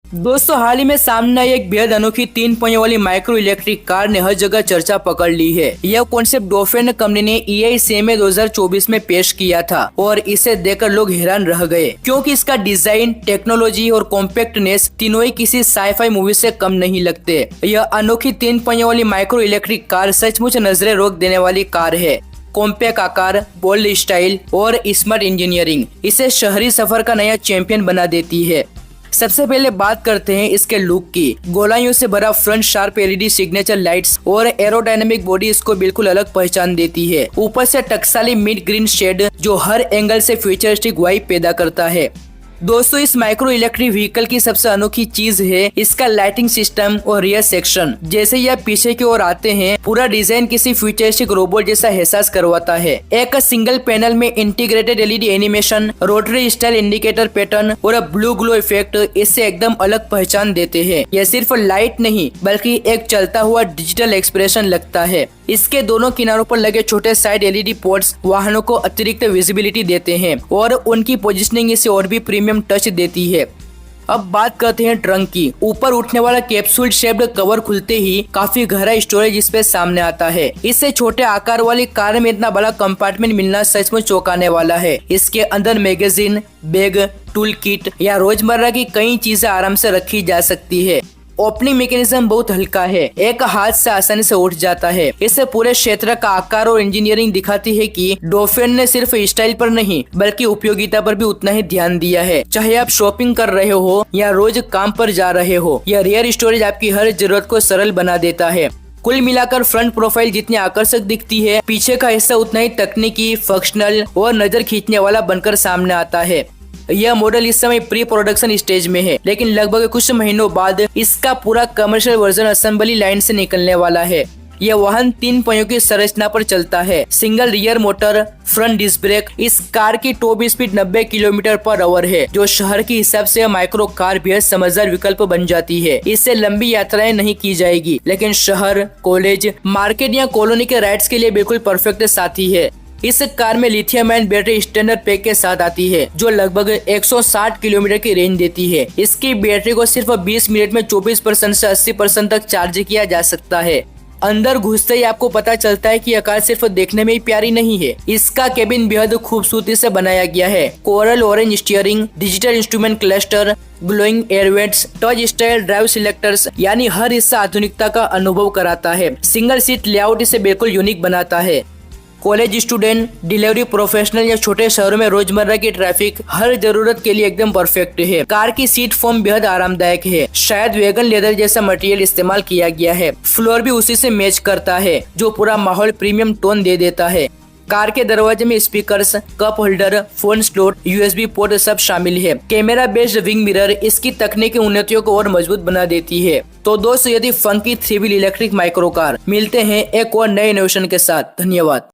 दोस्तों, हाल ही में सामने आई एक बेहद अनोखी 3 पहियों वाली माइक्रो इलेक्ट्रिक कार ने हर जगह चर्चा पकड़ ली है। यह कॉन्सेप्ट डॉल्फिन कंपनी ने EICMA 2024 में पेश किया था और इसे देखकर लोग हैरान रह गए, क्योंकि इसका डिजाइन, टेक्नोलॉजी और कॉम्पैक्टनेस तीनों ही किसी साईफाई मूवी से कम नहीं लगते। यह अनोखी 3 पहियों वाली माइक्रो इलेक्ट्रिक कार सचमुच नजरें रोक देने वाली कार है। कॉम्पैक्ट आकार, बोल्ड स्टाइल और स्मार्ट इंजीनियरिंग इसे शहरी सफर का नया चैंपियन बना देती है। सबसे पहले बात करते हैं इसके लुक की। गोलाइयों से भरा front, sharp LED signature lights और एरोडायनेमिक बॉडी इसको बिल्कुल अलग पहचान देती है। ऊपर से टकसाली मिड ग्रीन शेड जो हर एंगल से फ्यूचरिस्टिक वाइब पैदा करता है। दोस्तों, इस माइक्रो इलेक्ट्रिक व्हीकल की सबसे अनोखी चीज है इसका लाइटिंग सिस्टम और रियर सेक्शन। जैसे ही आप पीछे की ओर आते हैं, पूरा डिजाइन किसी फ्यूचरिस्टिक रोबोट जैसा एहसास करवाता है। एक सिंगल पैनल में integrated LED animation, rotary style indicator pattern और ब्लू ग्लो इफेक्ट इससे एकदम अलग पहचान देते हैं। यह सिर्फ लाइट नहीं बल्कि एक चलता हुआ डिजिटल एक्सप्रेशन लगता है। इसके दोनों किनारों पर लगे छोटे साइड LED पोर्ट्स वाहनों को अतिरिक्त विजिबिलिटी देते हैं और उनकी पोजिशनिंग इसे और भी प्रीमियम टच देती है। अब बात करते हैं ट्रंक की। ऊपर उठने वाला कैप्सूल शेप्ड कवर खुलते ही काफी गहरा स्टोरेज स्पेस सामने आता है। इससे छोटे आकार वाली कार में इतना बड़ा कंपार्टमेंट मिलना सचमुच चौंकाने वाला है। इसके अंदर मैगजीन, बैग, टूल किट या रोजमर्रा की कई चीजें आराम से रखी जा सकती है। ओपनिंग मैकेनिज्म बहुत हल्का है, एक हाथ से आसानी से उठ जाता है। इससे पूरे क्षेत्र का आकार और इंजीनियरिंग दिखाती है कि डॉल्फिन ने सिर्फ स्टाइल पर नहीं बल्कि उपयोगिता पर भी उतना ही ध्यान दिया है। चाहे आप शॉपिंग कर रहे हो या रोज काम पर जा रहे हो, यह रियर स्टोरेज आपकी हर जरूरत को सरल बना देता है। कुल मिलाकर फ्रंट प्रोफाइल जितनी आकर्षक दिखती है, पीछे का हिस्सा उतना ही तकनीकी, फंक्शनल और नजर खींचने वाला बनकर सामने आता है। यह मॉडल इस समय प्री प्रोडक्शन स्टेज में है, लेकिन लगभग कुछ महीनों बाद इसका पूरा कमर्शियल वर्जन असेंबली लाइन से निकलने वाला है। यह वाहन 3 पहियों की संरचना पर चलता है। Single rear motor, front disc brake. इस कार की टॉप स्पीड 90 किलोमीटर/आवर है, जो शहर के हिसाब से माइक्रो कार बेहद समझदार विकल्प बन जाती है। इससे लंबी यात्राएं नहीं की जाएगी, लेकिन शहर, कॉलेज, मार्केट या कॉलोनी के राइड्स के लिए बिल्कुल परफेक्ट साथी है। इस कार में lithium ion battery standard pack के साथ आती है, जो लगभग 160 किलोमीटर की रेंज देती है। इसकी बैटरी को सिर्फ 20 मिनट में 24% से 80% तक चार्ज किया जा सकता है। अंदर घुसते ही आपको पता चलता है कि यह कार सिर्फ देखने में ही प्यारी नहीं है। इसका केबिन बेहद खूबसूरती से बनाया गया है। Coral orange steering, digital instrument cluster, glowing air vents, touch style drive selectors, यानी हर हिस्सा आधुनिकता का अनुभव कराता है। सिंगल सीट लेआउट इसे बिल्कुल यूनिक बनाता है। कॉलेज स्टूडेंट, डिलीवरी प्रोफेशनल या छोटे शहरों में रोजमर्रा की ट्रैफिक हर जरूरत के लिए एकदम परफेक्ट है। कार की सीट फोम बेहद आरामदायक है। शायद वेगन लेदर जैसा मटेरियल इस्तेमाल किया गया है। फ्लोर भी उसी से मैच करता है, जो पूरा माहौल प्रीमियम टोन दे देता है। कार के दरवाजे में speakers, cup holder, phone slot, USB port सब शामिल है। कैमरा बेस्ड विंग मिरर इसकी तकनीकी उन्नतियों को और मजबूत बना देती है। तो दोस्तों, यदि funky 3 wheel electric micro car मिलते हैं एक और नए इनोवेशन के साथ। धन्यवाद।